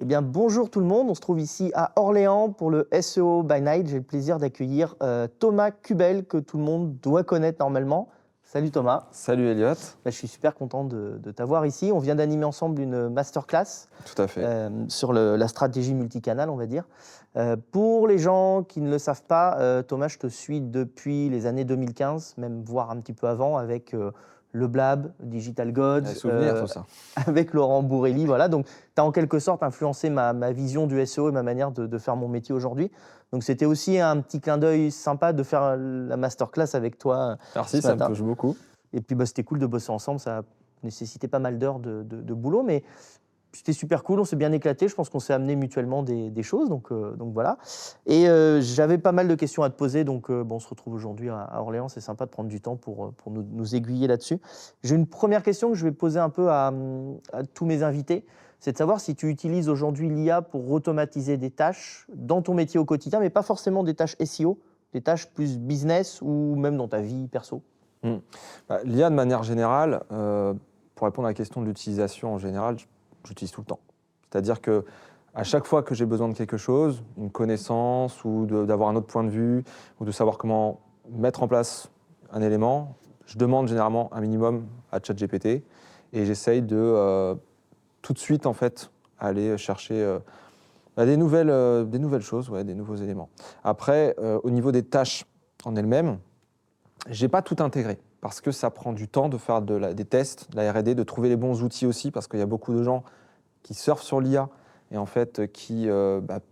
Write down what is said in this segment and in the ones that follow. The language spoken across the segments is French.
Eh bien, bonjour tout le monde. On se trouve ici à Orléans pour le SEO by Night. J'ai le plaisir d'accueillir Thomas Kubel, que tout le monde doit connaître normalement. Salut Thomas. Salut Elliot. Je suis super content de t'avoir ici. On vient d'animer ensemble une masterclass Tout à fait. sur la stratégie multicanal, on va dire. Pour les gens qui ne le savent pas, Thomas, je te suis depuis les années 2015, même voire un petit peu avant, avec Le Blab, Digital Gods, Souvenir, tout ça. avec Laurent Bourrelli. Voilà. Donc, tu as en quelque sorte influencé ma vision du SEO et ma manière de faire mon métier aujourd'hui. Donc, c'était aussi un petit clin d'œil sympa de faire la masterclass avec toi. Merci, ce ça me matin. touche beaucoup. Et puis, c'était cool de bosser ensemble. Ça a nécessité pas mal d'heures de boulot, mais c'était super cool. On s'est bien éclaté. Je pense qu'on s'est amené mutuellement des choses. Donc voilà. Et j'avais pas mal de questions à te poser. Donc, on se retrouve aujourd'hui à Orléans. C'est sympa de prendre du temps pour nous aiguiller là-dessus. J'ai une première question que je vais poser un peu à tous mes invités. C'est de savoir si tu utilises aujourd'hui l'IA pour automatiser des tâches dans ton métier au quotidien, mais pas forcément des tâches SEO, des tâches plus business ou même dans ta vie perso. L'IA, de manière générale, pour répondre à la question de l'utilisation en général, j'utilise tout le temps. C'est-à-dire que à chaque fois que j'ai besoin de quelque chose, une connaissance ou d'avoir un autre point de vue ou de savoir comment mettre en place un élément, je demande généralement un minimum à ChatGPT et j'essaye de tout de suite en fait aller chercher des nouvelles choses, des nouveaux éléments. Après, au niveau des tâches en elles-mêmes, j'ai pas tout intégré parce que ça prend du temps de faire des tests, de la R&D, de trouver les bons outils aussi parce qu'il y a beaucoup de gens qui surfent sur l'IA et en fait qui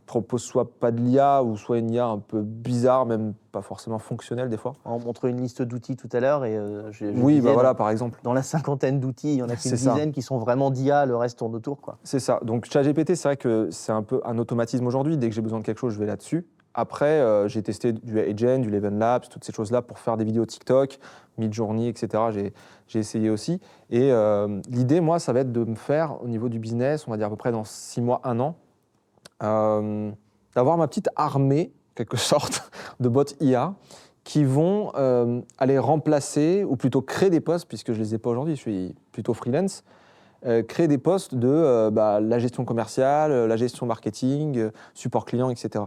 proposent soit pas de l'IA ou soit une IA un peu bizarre, même pas forcément fonctionnelle des fois. On montrait une liste d'outils tout à l'heure et Oui, disais, voilà, par exemple. dans la cinquantaine d'outils, il y en a qu'une C'est ça. dizaine qui sont vraiment d'IA, le reste tourne autour, quoi. C'est ça. Donc ChatGPT, c'est vrai que c'est un peu un automatisme aujourd'hui. Dès que j'ai besoin de quelque chose, je vais là-dessus. Après, j'ai testé du Agent, du Eleven Labs, toutes ces choses-là pour faire des vidéos TikTok, Midjourney, etc. J'ai essayé aussi. Et l'idée, moi, ça va être de me faire, au niveau du business, on va dire à peu près dans 6 mois, 1 an, d'avoir ma petite armée, en quelque sorte, de bots IA qui vont aller remplacer, ou plutôt créer des postes, puisque je ne les ai pas aujourd'hui, je suis plutôt freelance, créer des postes de la gestion commerciale, la gestion marketing, support client, etc.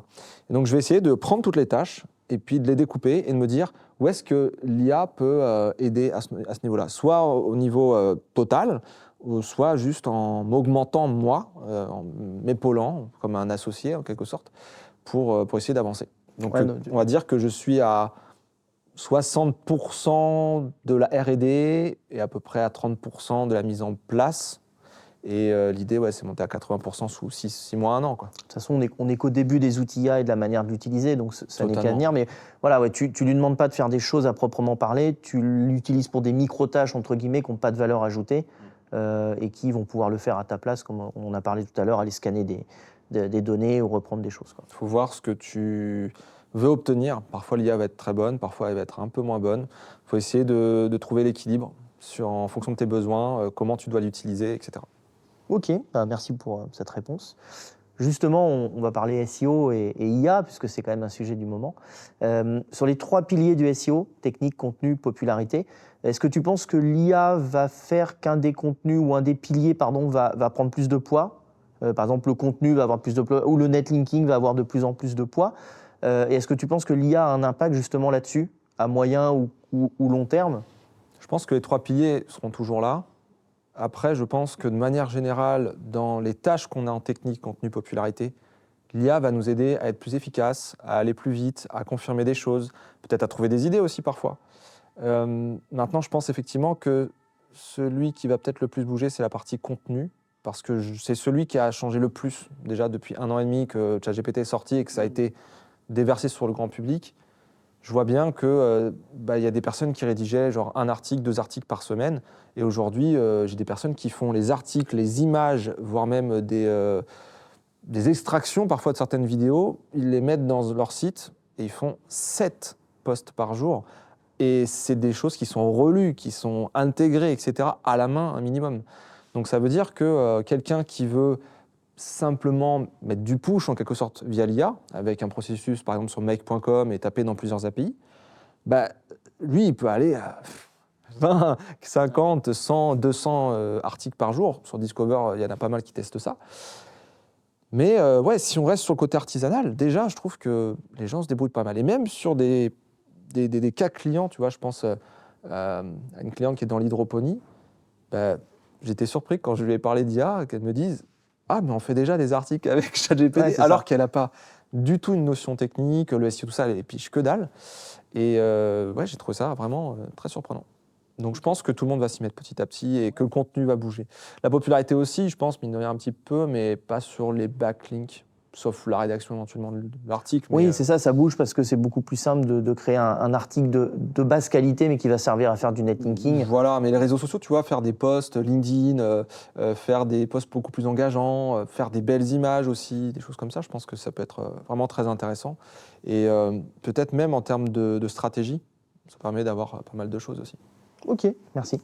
Et donc, je vais essayer de prendre toutes les tâches et puis de les découper et de me dire où est-ce que l'IA peut aider à ce niveau-là. Soit au niveau total, ou soit juste en m'augmentant moi, en m'épaulant comme un associé en quelque sorte, pour essayer d'avancer. Donc, on va dire que je suis à 60% de la R&D et à peu près à 30% de la mise en place. Et l'idée, c'est monter à 80% sous 6 mois, 1 an. Quoi. De toute façon, on est qu'au début des outils IA et de la manière de l'utiliser, donc ça n'est qu'à venir. Mais voilà, tu lui demandes pas de faire des choses à proprement parler, tu l'utilises pour des micro-tâches, entre guillemets, qui n'ont pas de valeur ajoutée et qui vont pouvoir le faire à ta place, comme on a parlé tout à l'heure, aller scanner des données ou reprendre des choses. Il faut voir ce que tu veux obtenir. Parfois, l'IA va être très bonne, parfois, elle va être un peu moins bonne. Il faut essayer de trouver l'équilibre en fonction de tes besoins, comment tu dois l'utiliser, etc. Ok, merci pour cette réponse. Justement, on va parler SEO et IA, puisque c'est quand même un sujet du moment. Sur les 3 piliers du SEO, technique, contenu, popularité, est-ce que tu penses que l'IA va faire qu'un des contenus ou un des piliers va prendre plus de poids ? Par exemple, le contenu va avoir plus de poids ou le netlinking va avoir de plus en plus de poids. Et est-ce que tu penses que l'IA a un impact justement là-dessus, à moyen ou long terme ? Je pense que les 3 piliers seront toujours là. Après, je pense que de manière générale, dans les tâches qu'on a en technique, contenu, popularité, l'IA va nous aider à être plus efficace, à aller plus vite, à confirmer des choses, peut-être à trouver des idées aussi parfois. Maintenant, je pense effectivement que celui qui va peut-être le plus bouger, c'est la partie contenu, parce que c'est celui qui a changé le plus déjà depuis 1 an et demi que ChatGPT est sorti et que ça a été déversé sur le grand public. Je vois bien que y a des personnes qui rédigeaient genre 1 article, 2 articles par semaine. Et aujourd'hui, j'ai des personnes qui font les articles, les images, voire même des extractions parfois de certaines vidéos. Ils les mettent dans leur site et ils font 7 posts par jour. Et c'est des choses qui sont relues, qui sont intégrées, etc. à la main, un minimum. Donc ça veut dire que quelqu'un qui veut simplement mettre du push en quelque sorte via l'IA, avec un processus par exemple sur make.com et taper dans plusieurs API, lui il peut aller à 20, 50, 100, 200 articles par jour. Sur Discover, il y en a pas mal qui testent ça. Mais ouais, si on reste sur le côté artisanal, déjà, je trouve que les gens se débrouillent pas mal. Et même sur des cas clients, tu vois, je pense à une cliente qui est dans l'hydroponie, bah, j'étais surpris quand je lui ai parlé d'IA, qu'elle me dise « Ah, mais on fait déjà des articles avec ChatGPT Ouais, », alors ça. qu'elle n'a pas du tout une notion technique, le SEO, tout ça, elle piche que dalle. Et ouais, j'ai trouvé ça vraiment très surprenant. Donc je pense que tout le monde va s'y mettre petit à petit et que le contenu va bouger. La popularité aussi, je pense, mine de rien un petit peu, mais pas sur les backlinks, sauf la rédaction éventuellement de l'article. Mais Oui, c'est ça bouge parce que c'est beaucoup plus simple de créer un article de basse qualité, mais qui va servir à faire du netlinking. voilà, mais les réseaux sociaux, tu vois, faire des posts LinkedIn, faire des posts beaucoup plus engageants, faire des belles images aussi, des choses comme ça, je pense que ça peut être vraiment très intéressant. Et peut-être même en termes de stratégie, ça permet d'avoir pas mal de choses aussi. Ok, merci.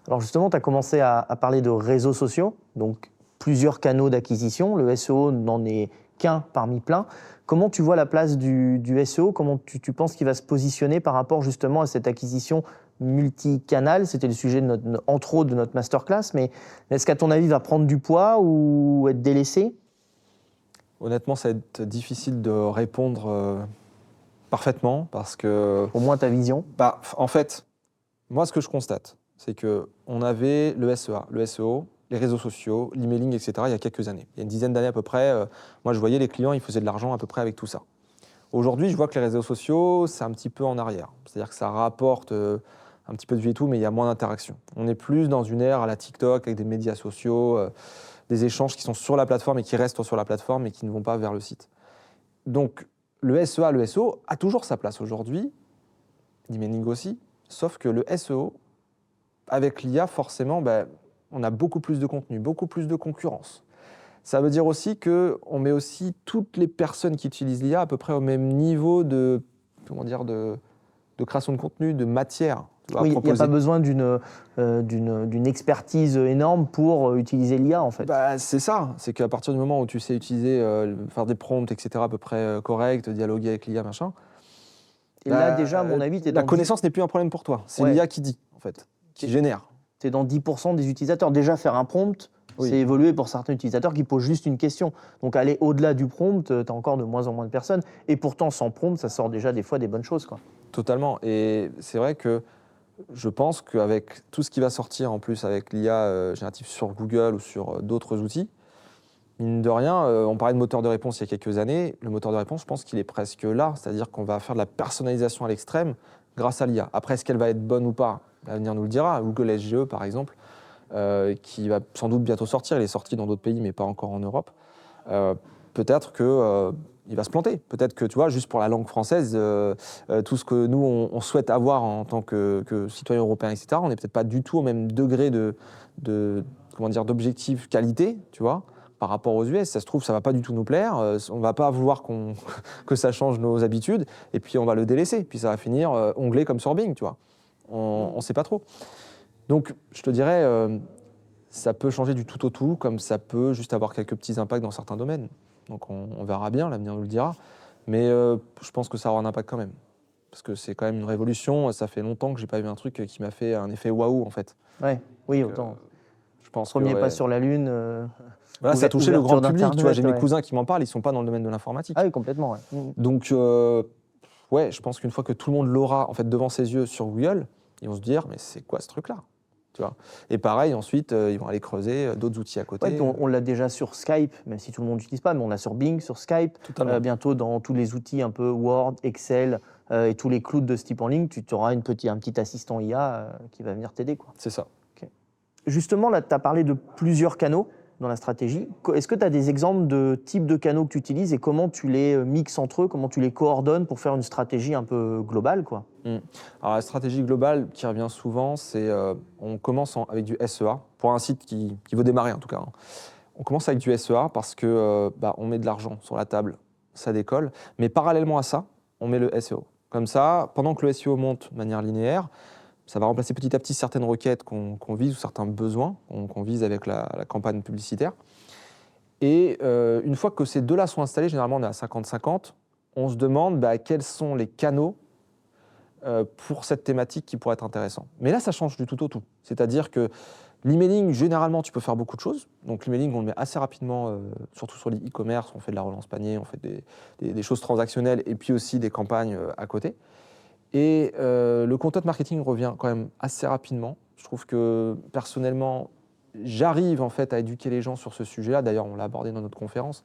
Alors justement, tu as commencé à parler de réseaux sociaux, donc plusieurs canaux d'acquisition. Le SEO n'en est qu'un parmi plein. Comment tu vois la place du SEO? Comment tu penses qu'il va se positionner par rapport justement à cette acquisition multicanal? C'était le sujet entre autres de notre masterclass, mais est-ce qu'à ton avis, il va prendre du poids ou être délaissé? Honnêtement, ça va être difficile de répondre parfaitement parce que, Au moins ta vision. bah, en fait, moi, ce que je constate, c'est qu'on avait le SEA, le SEO, les réseaux sociaux, l'emailing, etc., il y a quelques années. Il y a une dizaine d'années à peu près, moi, je voyais les clients, ils faisaient de l'argent à peu près avec tout ça. Aujourd'hui, je vois que les réseaux sociaux, c'est un petit peu en arrière. C'est-à-dire que ça rapporte un petit peu de vie et tout, mais il y a moins d'interaction. On est plus dans une ère à la TikTok avec des médias sociaux, des échanges qui sont sur la plateforme et qui restent sur la plateforme et qui ne vont pas vers le site. Donc, le SEA, le SEO a toujours sa place aujourd'hui, l'emailing aussi, sauf que le SEO, avec l'IA, forcément, ben, on a beaucoup plus de contenu, beaucoup plus de concurrence. Ça veut dire aussi qu'on met aussi toutes les personnes qui utilisent l'IA à peu près au même niveau de, comment dire, de création de contenu, de matière. Tu vois, à Oui, il n'y a pas proposer. besoin d'une expertise énorme pour utiliser l'IA en fait. Bah, c'est ça, c'est qu'à partir du moment où tu sais utiliser, faire des prompts, etc., à peu près corrects, dialoguer avec l'IA, machin, Et là, bah, déjà, à mon avis, tu es la dans 10, connaissance n'est plus un problème pour toi. C'est ouais, l'IA qui dit, en fait, qui t'es- génère. t'es dans 10% des utilisateurs. Déjà, faire un prompt, Oui. c'est évolué pour certains utilisateurs qui posent juste une question. Donc, aller au-delà du prompt, tu as encore de moins en moins de personnes. Et pourtant, sans prompt, ça sort déjà des fois des bonnes choses, quoi. Totalement. Et c'est vrai que je pense qu'avec tout ce qui va sortir en plus avec l'IA générative sur Google ou sur d'autres outils, mine de rien, on parlait de moteur de réponse il y a quelques années. Le moteur de réponse, je pense qu'il est presque là. C'est-à-dire qu'on va faire de la personnalisation à l'extrême grâce à l'IA. Après, est-ce qu'elle va être bonne ou pas? L'avenir nous le dira. Google SGE, par exemple, qui va sans doute bientôt sortir. Il est sorti dans d'autres pays, mais pas encore en Europe. Peut-être que il va se planter. Peut-être que, tu vois, juste pour la langue française, tout ce que nous, on souhaite avoir en tant que citoyens européens, etc., on n'est peut-être pas du tout au même degré comment dire, d'objectif qualité, tu vois, par rapport aux US. Ça se trouve, ça va pas du tout nous plaire. On va pas vouloir que ça change nos habitudes. Et puis, on va le délaisser. Puis, ça va finir onglet comme sur Bing, tu vois. On ne sait pas trop. Donc, je te dirais, ça peut changer du tout au tout, comme ça peut juste avoir quelques petits impacts dans certains domaines. Donc on verra bien, l'avenir nous le dira. Mais je pense que ça aura un impact quand même. Parce que c'est quand même une révolution. Ça fait longtemps que j'ai pas vu un truc qui m'a fait un effet waouh, en fait. Ouais, oui, Donc, autant. je pense Premier que, pas ouais. sur la Lune. Voilà, ça a touché le grand ouverture public. Tu vois, j'ai mes d'Internet, ouais. cousins qui m'en parlent, ils sont pas dans le domaine de l'informatique. Ah oui, complètement, ouais. Donc, ouais, je pense qu'une fois que tout le monde l'aura en fait devant ses yeux sur Google, ils vont se dire, mais c'est quoi ce truc-là? Tu vois. Et pareil, ensuite, ils vont aller creuser d'autres outils à côté. Ouais, puis on l'a déjà sur Skype, même si tout le monde n'utilise pas, mais on l'a sur Bing, sur Skype. Totalement. Bientôt, dans tous les outils un peu Word, Excel et tous les clouds de ce type en ligne, tu auras un petit assistant IA qui va venir t'aider, quoi. C'est ça. Justement, là, tu as parlé de plusieurs canaux dans la stratégie. Est-ce que tu as des exemples de types de canaux que tu utilises et comment tu les mixes entre eux, comment tu les coordonnes pour faire une stratégie un peu globale, quoi? Alors la stratégie globale qui revient souvent, c'est on commence avec du SEA, pour un site qui veut démarrer en tout cas. Hein. On commence avec du SEA parce que on met de l'argent sur la table, ça décolle. Mais parallèlement à ça, on met le SEO. Comme ça, pendant que le SEO monte de manière linéaire, ça va remplacer petit à petit certaines requêtes qu'on vise ou certains besoins qu'on vise avec la campagne publicitaire. Et une fois que ces deux-là sont installés, généralement on est à 50-50, on se demande quels sont les canaux pour cette thématique qui pourrait être intéressant. Mais là, ça change du tout au tout. C'est-à-dire que L'emailing, généralement, tu peux faire beaucoup de choses. Donc l'emailing, on le met assez rapidement, surtout sur l'e-commerce. On fait de la relance panier, on fait des choses transactionnelles et puis aussi des campagnes à côté. Et le content marketing revient quand même assez rapidement. Je trouve que personnellement, j'arrive en fait à éduquer les gens sur ce sujet-là. D'ailleurs, on l'a abordé dans notre conférence.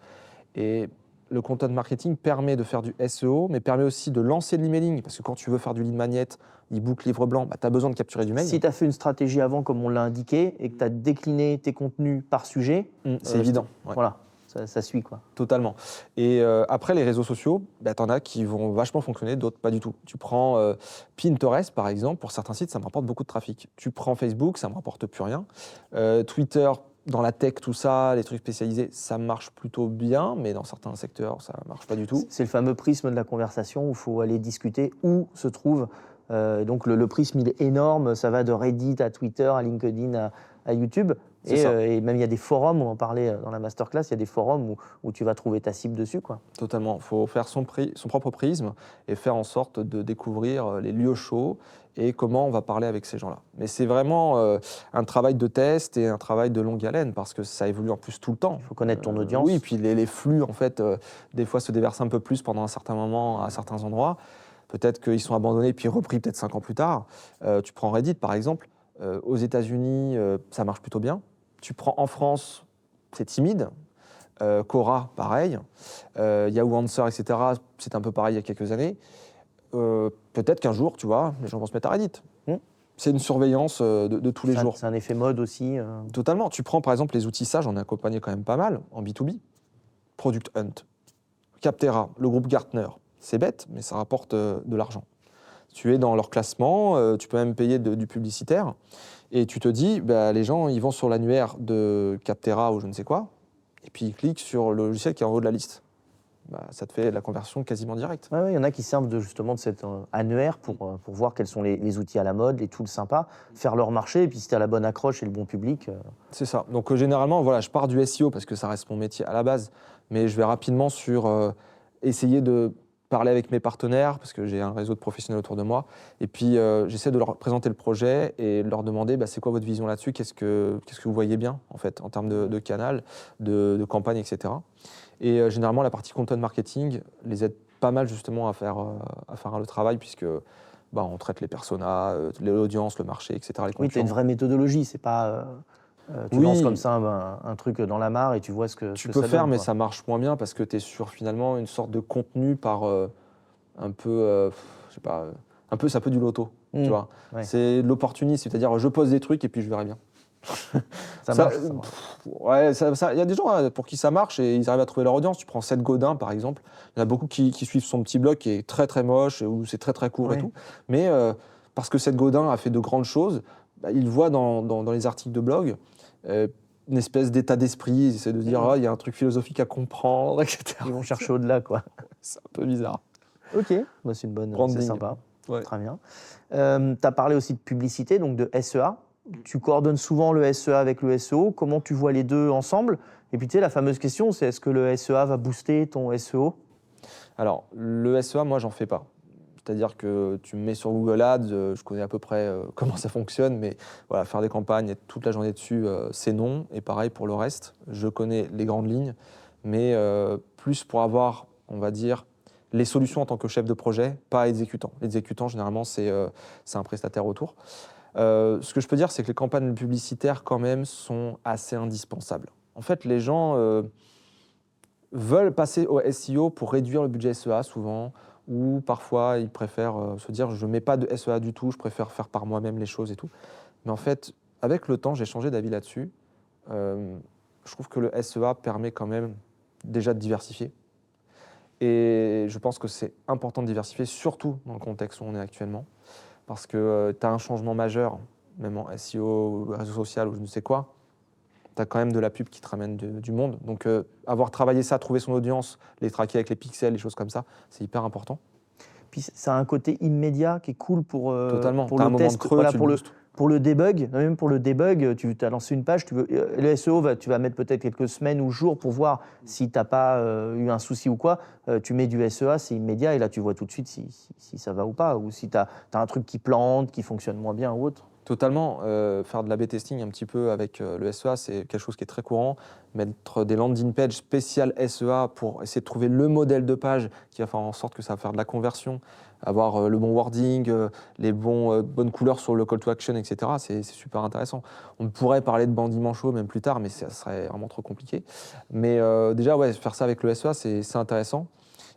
Et le content marketing permet de faire du SEO, mais permet aussi de lancer de l'emailing. Parce que quand tu veux faire du lead magnet, e-book, livre blanc, bah, tu as besoin de capturer du mail. Si tu as fait une stratégie avant, comme on l'a indiqué, et que tu as décliné tes contenus par sujet, c'est évident. Ouais. Voilà, ça suit, quoi. Totalement. Et après, les réseaux sociaux, bah, tu en as qui vont vachement fonctionner, d'autres pas du tout. Tu prends Pinterest, par exemple, pour certains sites, ça me rapporte beaucoup de trafic. Tu prends Facebook, ça me rapporte plus rien. Twitter, dans la tech, tout ça, les trucs spécialisés, ça marche plutôt bien, mais dans certains secteurs, ça marche pas du tout. C'est le fameux prisme de la conversation où il faut aller discuter où se trouve. Donc le prisme, il est énorme, ça va de Reddit à Twitter, à LinkedIn, à YouTube. Et même il y a des forums, on en parlait dans la masterclass, il y a des forums où tu vas trouver ta cible dessus, quoi. Totalement. Il faut faire son propre prisme et faire en sorte de découvrir les lieux chauds et comment on va parler avec ces gens-là. Mais c'est vraiment un travail de test et un travail de longue haleine parce que ça évolue en plus tout le temps. Il faut connaître ton audience. Oui, puis les flux, en fait, des fois se déversent un peu plus pendant un certain moment à certains endroits. Peut-être qu'ils sont abandonnés puis repris peut-être 5 ans plus tard. Tu prends Reddit, par exemple. Aux États-Unis, ça marche plutôt bien. Tu prends en France, c'est timide. Quora, pareil. Yahoo Answer, etc. C'est un peu pareil il y a quelques années. Peut-être qu'un jour, tu vois, les gens vont se mettre à Reddit. C'est une surveillance de tous les jours. C'est un effet mode aussi. Totalement. Tu prends par exemple les outils, ça, j'en ai accompagné quand même pas mal en B2B. Product Hunt, Capterra, le groupe Gartner. C'est bête, mais ça rapporte de l'argent. Tu es dans leur classement, tu peux même payer du publicitaire. Et tu te dis, bah, les gens, ils vont sur l'annuaire de Capterra ou je ne sais quoi, et puis ils cliquent sur le logiciel qui est en haut de la liste. Bah, ça te fait la conversion quasiment directe. Il y en a qui servent justement de cet annuaire pour voir quels sont les outils à la mode, les tools sympas, faire leur marché, et puis si tu as la bonne accroche et le bon public. C'est ça. Donc généralement, voilà, je pars du SEO parce que ça reste mon métier à la base, mais je vais rapidement sur essayer de parler avec mes partenaires, parce que j'ai un réseau de professionnels autour de moi, et puis j'essaie de leur présenter le projet et leur demander bah, c'est quoi votre vision là-dessus, qu'est-ce que vous voyez bien en fait, en termes de canal, de campagne, etc. Et généralement, la partie content marketing les aide pas mal justement à faire le travail, puisque bah, on traite les personas, l'audience, le marché, etc. Les oui, tu as une vraie méthodologie, c'est pas... tu lances comme ça un truc dans la mare et tu vois ce que tu ça peux donne, faire, quoi. mais ça marche moins bien parce que tu es sur finalement une sorte de contenu par un peu, je sais pas, un peu, c'est un peu du loto, tu vois. Ouais. C'est de l'opportunisme, c'est-à-dire je pose des trucs et puis je verrai bien. Ça marche. Ouais, il y a des gens pour qui ça marche et ils arrivent à trouver leur audience. Tu prends Seth Godin, par exemple. Il y en a beaucoup qui suivent son petit blog qui est très très moche, où c'est très très court et tout. Mais parce que Seth Godin a fait de grandes choses, bah, il voit dans les articles de blog une espèce d'état d'esprit. Ils essaient de dire, il y a un truc philosophique à comprendre, etc. Ils vont chercher au-delà, quoi. C'est un peu bizarre. Ok, bah, c'est une bonne... Branding. C'est sympa. Ouais. Très bien. Tu as parlé aussi de publicité, donc de SEA. Tu coordonnes souvent le SEA avec le SEO. Comment tu vois les deux ensemble? Et puis, tu sais, la fameuse question, c'est est-ce que le SEA va booster ton SEO? Alors, le SEA, moi, j'en fais pas. C'est-à-dire que tu me mets sur Google Ads, je connais à peu près comment ça fonctionne, mais voilà, faire des campagnes, être toute la journée dessus, c'est non. Et pareil pour le reste, je connais les grandes lignes, mais plus pour avoir, on va dire, les solutions en tant que chef de projet, pas exécutant. L'exécutant, généralement, c'est un prestataire autour. Ce que je peux dire, c'est que les campagnes publicitaires, quand même, sont assez indispensables. En fait, les gens veulent passer au SEO pour réduire le budget SEA, souvent, ou parfois, ils préfèrent se dire « je ne mets pas de SEA du tout, je préfère faire par moi-même les choses et tout ». Mais en fait, avec le temps, j'ai changé d'avis là-dessus. Je trouve que le SEA permet quand même déjà de diversifier. Et je pense que c'est important de diversifier, surtout dans le contexte où on est actuellement. Parce que tu as un changement majeur, même en SEO, réseau social ou je ne sais quoi, tu as quand même de la pub qui te ramène du monde. Donc avoir travaillé ça, trouver son audience, les traquer avec les pixels, les choses comme ça, c'est hyper important. Puis ça a un côté immédiat qui est cool pour Totalement. pour T'as le un moment test, de creux, voilà, tu pour le le boostes. pour le debug. Même pour le debug, tu as lancé une page, le SEO, tu vas mettre peut-être quelques semaines ou jours pour voir si tu n'as pas eu un souci ou quoi. Tu mets du SEA, c'est immédiat et là tu vois tout de suite si ça va ou pas, ou si tu as un truc qui plante, qui fonctionne moins bien ou autre. Totalement. Faire de l'A/B testing un petit peu avec le SEA, c'est quelque chose qui est très courant. Mettre des landing pages spéciales SEA pour essayer de trouver le modèle de page qui va faire en sorte que ça va faire de la conversion, avoir le bon wording, les bonnes couleurs sur le call to action, etc. C'est super intéressant. On pourrait parler de bandits manchots même plus tard, mais ça serait vraiment trop compliqué. Mais déjà, ouais, faire ça avec le SEA, c'est intéressant.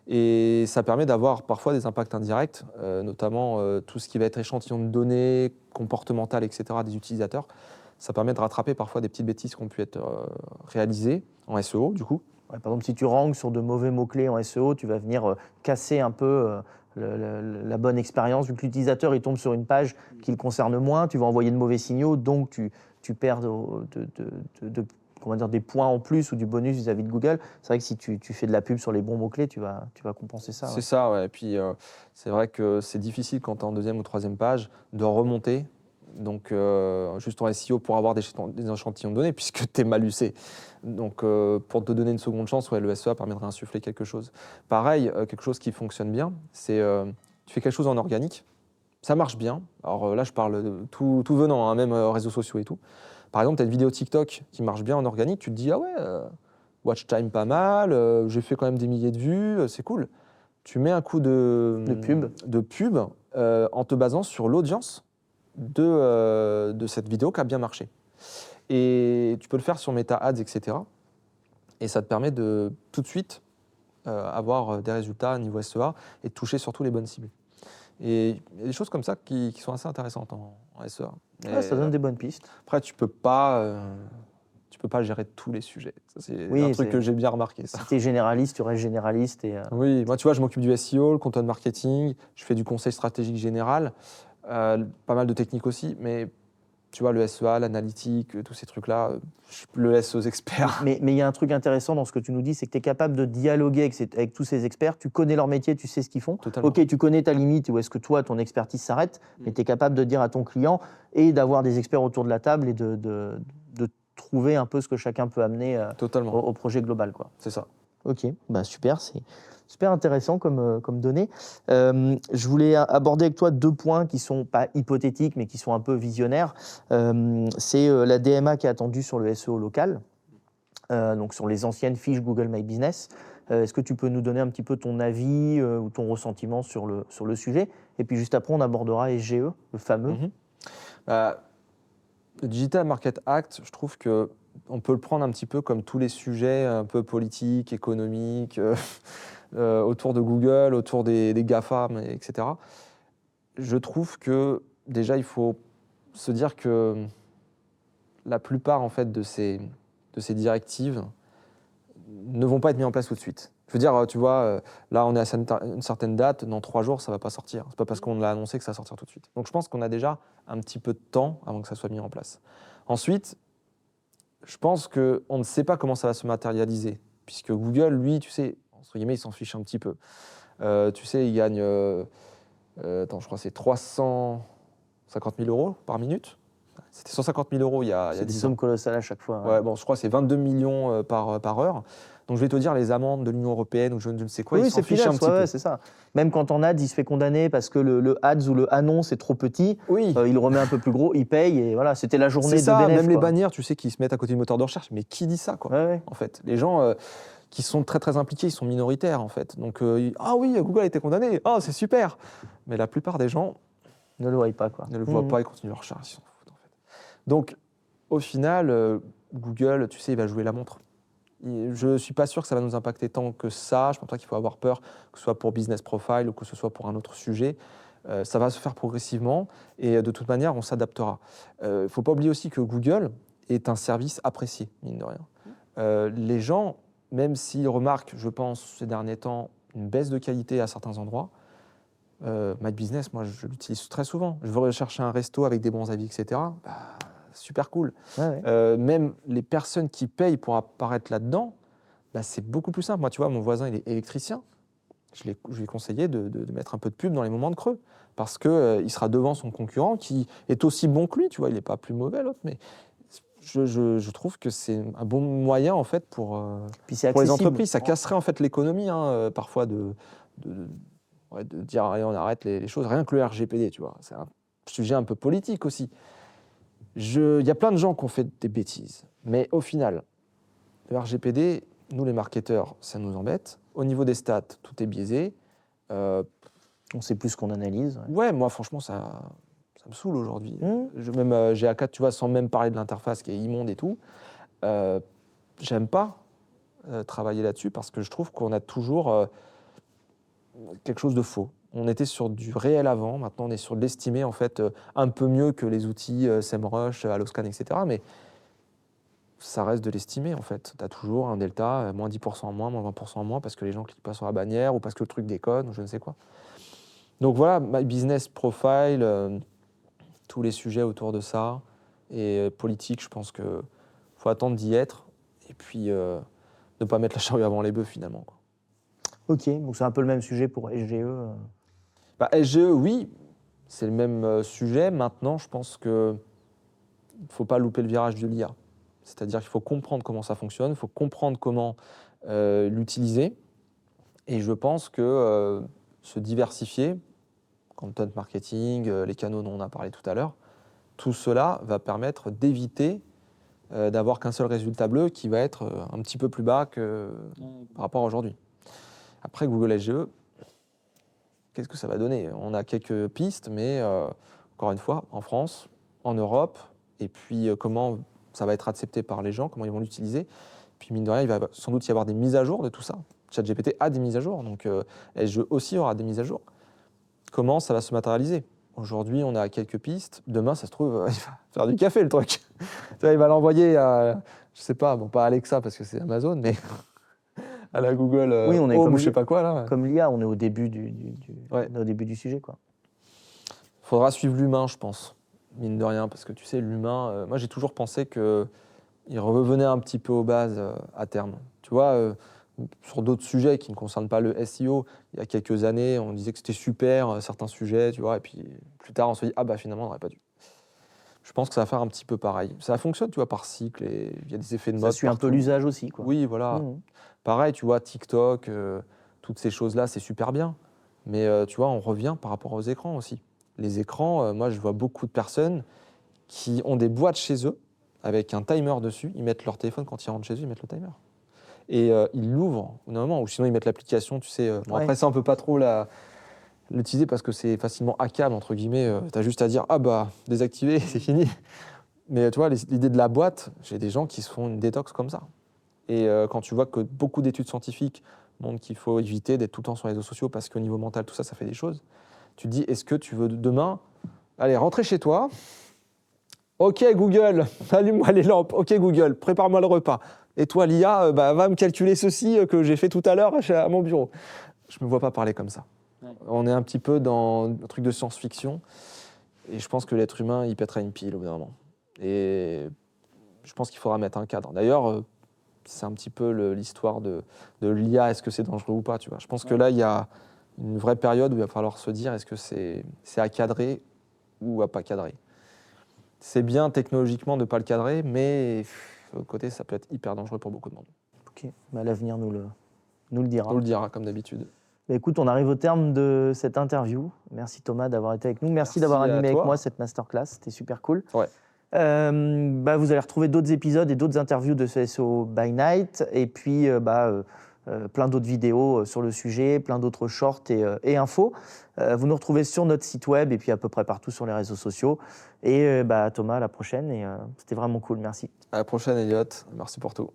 Et ça permet d'avoir parfois des impacts indirects, notamment tout ce qui va être échantillon de données, comportementales, etc. des utilisateurs. Ça permet de rattraper parfois des petites bêtises qui ont pu être réalisées en SEO, du coup. Ouais, par exemple, si tu ranks sur de mauvais mots-clés en SEO, tu vas venir casser un peu la bonne expérience. Vu que l'utilisateur il tombe sur une page qui le concerne moins, tu vas envoyer de mauvais signaux, donc tu perds comment dire, des points en plus ou du bonus vis-à-vis de Google. C'est vrai que si tu fais de la pub sur les bons mots-clés, tu vas compenser ça. C'est ça, ouais. Et puis, c'est vrai que c'est difficile quand tu es en deuxième ou troisième page de remonter. Donc, juste en SEO pour avoir des échantillons de données, puisque tu es mal usé. Donc, pour te donner une seconde chance, ouais, le SEA permet de réinsuffler quelque chose. Pareil, quelque chose qui fonctionne bien, c'est tu fais quelque chose en organique, ça marche bien. Alors là, je parle de tout venant, hein, même réseaux sociaux et tout. Par exemple, tu as une vidéo TikTok qui marche bien en organique, tu te dis, ah ouais, watch time pas mal, j'ai fait quand même des milliers de vues, c'est cool. Tu mets un coup de pub en te basant sur l'audience de cette vidéo qui a bien marché. Et tu peux le faire sur Meta Ads, etc. Et ça te permet de tout de suite avoir des résultats à niveau SEA et de toucher surtout les bonnes cibles. Et il y a des choses comme ça qui sont assez intéressantes en SEA. Ah, ça donne des bonnes pistes. Après, tu peux pas gérer tous les sujets. Ça, c'est un truc que j'ai bien remarqué. Ça. Si tu es généraliste, tu restes généraliste. Oui, moi, tu vois, je m'occupe du SEO, le content marketing, je fais du conseil stratégique général, pas mal de techniques aussi, mais tu vois, le SEA, l'analytique, tous ces trucs-là, je le laisse aux experts. Mais il y a un truc intéressant dans ce que tu nous dis, c'est que tu es capable de dialoguer avec tous ces experts, tu connais leur métier, tu sais ce qu'ils font. Totalement. Ok, tu connais ta limite, où est-ce que toi, ton expertise s'arrête, mais tu es capable de dire à ton client et d'avoir des experts autour de la table et de trouver un peu ce que chacun peut amener au projet global, quoi. C'est ça. Ok, bah super, c'est super intéressant comme données. Je voulais aborder avec toi 2 points qui ne sont pas hypothétiques, mais qui sont un peu visionnaires. C'est la DMA qui est attendue sur le SEO local, donc sur les anciennes fiches Google My Business. Est-ce que tu peux nous donner un petit peu ton avis ou ton ressentiment sur le sujet? Et puis juste après, on abordera SGE, le fameux. Le Digital Market Act, je trouve qu'on peut le prendre un petit peu comme tous les sujets un peu politiques, économiques, autour de Google, autour des GAFAM, etc. Je trouve que déjà, il faut se dire que la plupart en fait, de ces directives ne vont pas être mises en place tout de suite. Je veux dire, tu vois, là, on est à une certaine date, dans 3 jours, ça ne va pas sortir. Ce n'est pas parce qu'on l'a annoncé que ça va sortir tout de suite. Donc, je pense qu'on a déjà un petit peu de temps avant que ça soit mis en place. Ensuite, je pense qu'on ne sait pas comment ça va se matérialiser, puisque Google, lui, tu sais, entre guillemets, il s'en fiche un petit peu. Tu sais, il gagne, je crois que c'est 350 000 € par minute. C'était 150 000 € il y a 10 ans. C'est des sommes colossales à chaque fois. Ouais, bon, je crois que c'est 22 millions par heure. Donc, je vais te dire, les amendes de l'Union européenne ou je ne sais quoi, oui, ils s'en fichent un petit peu. Ouais, c'est ça. Même quand en ads, il se fait condamner parce que le ads ou le annonce est trop petit, oui. Il le remet un peu plus gros, il paye et voilà, c'était la journée de ça, bénéf. Même les bannières, tu sais, qui se mettent à côté du moteur de recherche. Mais qui dit ça, quoi, ouais. En fait, les gens qui sont très, très impliqués, ils sont minoritaires, en fait. Donc, ah oui, Google a été condamné. Ah, c'est super. Mais la plupart des gens ne le voient pas, quoi. Ne le voient pas et continuent leur recherche. Ils s'en foutent, en fait. Donc, au final, Google, tu sais, il va jouer la montre. Je ne suis pas sûr que ça va nous impacter tant que ça. Je ne pense pas qu'il faut avoir peur, que ce soit pour Business Profile ou que ce soit pour un autre sujet. Ça va se faire progressivement et de toute manière, on s'adaptera. Il ne faut pas oublier aussi que Google est un service apprécié, mine de rien. Les gens, même s'ils remarquent, je pense, ces derniers temps, une baisse de qualité à certains endroits, My Business, moi, je l'utilise très souvent. Je veux rechercher un resto avec des bons avis, etc. Super cool. Ouais. Même les personnes qui payent pour apparaître là-dedans, c'est beaucoup plus simple. Moi, tu vois, mon voisin, il est électricien. Je lui ai conseillé de mettre un peu de pub dans les moments de creux parce qu'il sera devant son concurrent qui est aussi bon que lui. Tu vois, il n'est pas plus mauvais, l'autre, mais je trouve que c'est un bon moyen, en fait, pour les entreprises. Ça casserait, en fait, l'économie, parfois, de dire allez, on arrête les choses, rien que le RGPD, tu vois. C'est un sujet un peu politique aussi. Il y a plein de gens qui ont fait des bêtises. Mais au final, le RGPD, nous les marketeurs, ça nous embête. Au niveau des stats, tout est biaisé. On sait plus ce qu'on analyse. Ouais, moi franchement, ça me saoule aujourd'hui. Même GA4, tu vois, sans même parler de l'interface qui est immonde et tout, j'aime pas travailler là-dessus parce que je trouve qu'on a toujours quelque chose de faux. On était sur du réel avant, maintenant on est sur de l'estimé, en fait, un peu mieux que les outils SEMrush, Alloscan, etc. Mais ça reste de l'estimé, en fait. Tu as toujours un delta, moins 10% en moins, moins 20% en moins, parce que les gens ne cliquent pas sur la bannière, ou parce que le truc déconne, ou je ne sais quoi. Donc voilà, My Business Profile, tous les sujets autour de ça, et politique, je pense qu'il faut attendre d'y être, et puis ne pas mettre la charrue avant les bœufs, finalement, quoi. Ok, donc c'est un peu le même sujet pour SGE. SGE, oui, c'est le même sujet. Maintenant, je pense qu'il ne faut pas louper le virage de l'IA. C'est-à-dire qu'il faut comprendre comment ça fonctionne, il faut comprendre comment l'utiliser. Et je pense que se diversifier, content marketing, les canaux dont on a parlé tout à l'heure, tout cela va permettre d'éviter d'avoir qu'un seul résultat bleu qui va être un petit peu plus bas que par rapport à aujourd'hui. Après, Google SGE, qu'est-ce que ça va donner? On a quelques pistes, mais encore une fois, en France, en Europe, et puis comment ça va être accepté par les gens, comment ils vont l'utiliser. Puis mine de rien, il va sans doute y avoir des mises à jour de tout ça. ChatGPT a des mises à jour, donc SGE aussi aura des mises à jour. Comment ça va se matérialiser? Aujourd'hui, on a quelques pistes. Demain, ça se trouve, il va faire du café, le truc. Tu vois, il va l'envoyer à, je sais pas, bon, pas Alexa parce que c'est Amazon, mais à la Google Oui, on est Home comme ou je sais pas quoi, là. Comme l'IA, on est au début Ouais. on est au début du sujet, quoi. Faudra suivre l'humain, je pense, mine de rien, parce que tu sais, l'humain, moi j'ai toujours pensé qu'il revenait un petit peu aux bases à terme. Tu vois, sur d'autres sujets qui ne concernent pas le SEO, il y a quelques années, on disait que c'était super, certains sujets, tu vois, et puis plus tard, on se dit, ah bah finalement, on n'aurait pas dû. Je pense que ça va faire un petit peu pareil. Ça fonctionne, tu vois, par cycle, et il y a des effets de mode. Ça suit un peu partout. l'usage aussi, quoi. Oui, voilà. Pareil, tu vois, TikTok, toutes ces choses-là, c'est super bien. Mais tu vois, on revient par rapport aux écrans aussi. Les écrans, moi, je vois beaucoup de personnes qui ont des boîtes chez eux avec un timer dessus. Ils mettent leur téléphone quand ils rentrent chez eux, ils mettent le timer. Et ils l'ouvrent au moment, ou sinon ils mettent l'application, tu sais. Bon, après, ça, on peut pas trop l'utiliser parce que c'est facilement hackable, entre guillemets. Tu as juste à dire, ah bah, désactiver, c'est fini. Mais tu vois, l'idée de la boîte, j'ai des gens qui se font une détox comme ça. Et quand tu vois que beaucoup d'études scientifiques montrent qu'il faut éviter d'être tout le temps sur les réseaux sociaux parce qu'au niveau mental, tout ça, ça fait des choses, tu te dis, est-ce que tu veux demain, allez, rentrer chez toi, ok Google, allume-moi les lampes, ok Google, prépare-moi le repas. Et toi, l'IA, va me calculer ceci que j'ai fait tout à l'heure à mon bureau. Je ne me vois pas parler comme ça. Ouais. On est un petit peu dans un truc de science-fiction et je pense que l'être humain, il pètera une pile au bout d'un moment. Et je pense qu'il faudra mettre un cadre. D'ailleurs, c'est un petit peu l'histoire de l'IA, est-ce que c'est dangereux ou pas, tu vois. Je pense que là, il y a une vraie période où il va falloir se dire, est-ce que c'est à cadrer ou à pas cadrer. C'est bien technologiquement de ne pas le cadrer, mais de l'autre côté, ça peut être hyper dangereux pour beaucoup de monde. Ok, l'avenir nous le dira. Nous le dira, comme d'habitude. Écoute, on arrive au terme de cette interview. Merci Thomas d'avoir été avec nous. Merci d'avoir animé avec moi cette masterclass, c'était super cool. Ouais. Vous allez retrouver d'autres épisodes et d'autres interviews de ce SEO by Night, et puis plein d'autres vidéos sur le sujet, plein d'autres shorts et infos. Vous nous retrouvez sur notre site web et puis à peu près partout sur les réseaux sociaux. Et Thomas, à la prochaine. Et c'était vraiment cool, merci. À la prochaine, Elliot. Merci pour tout.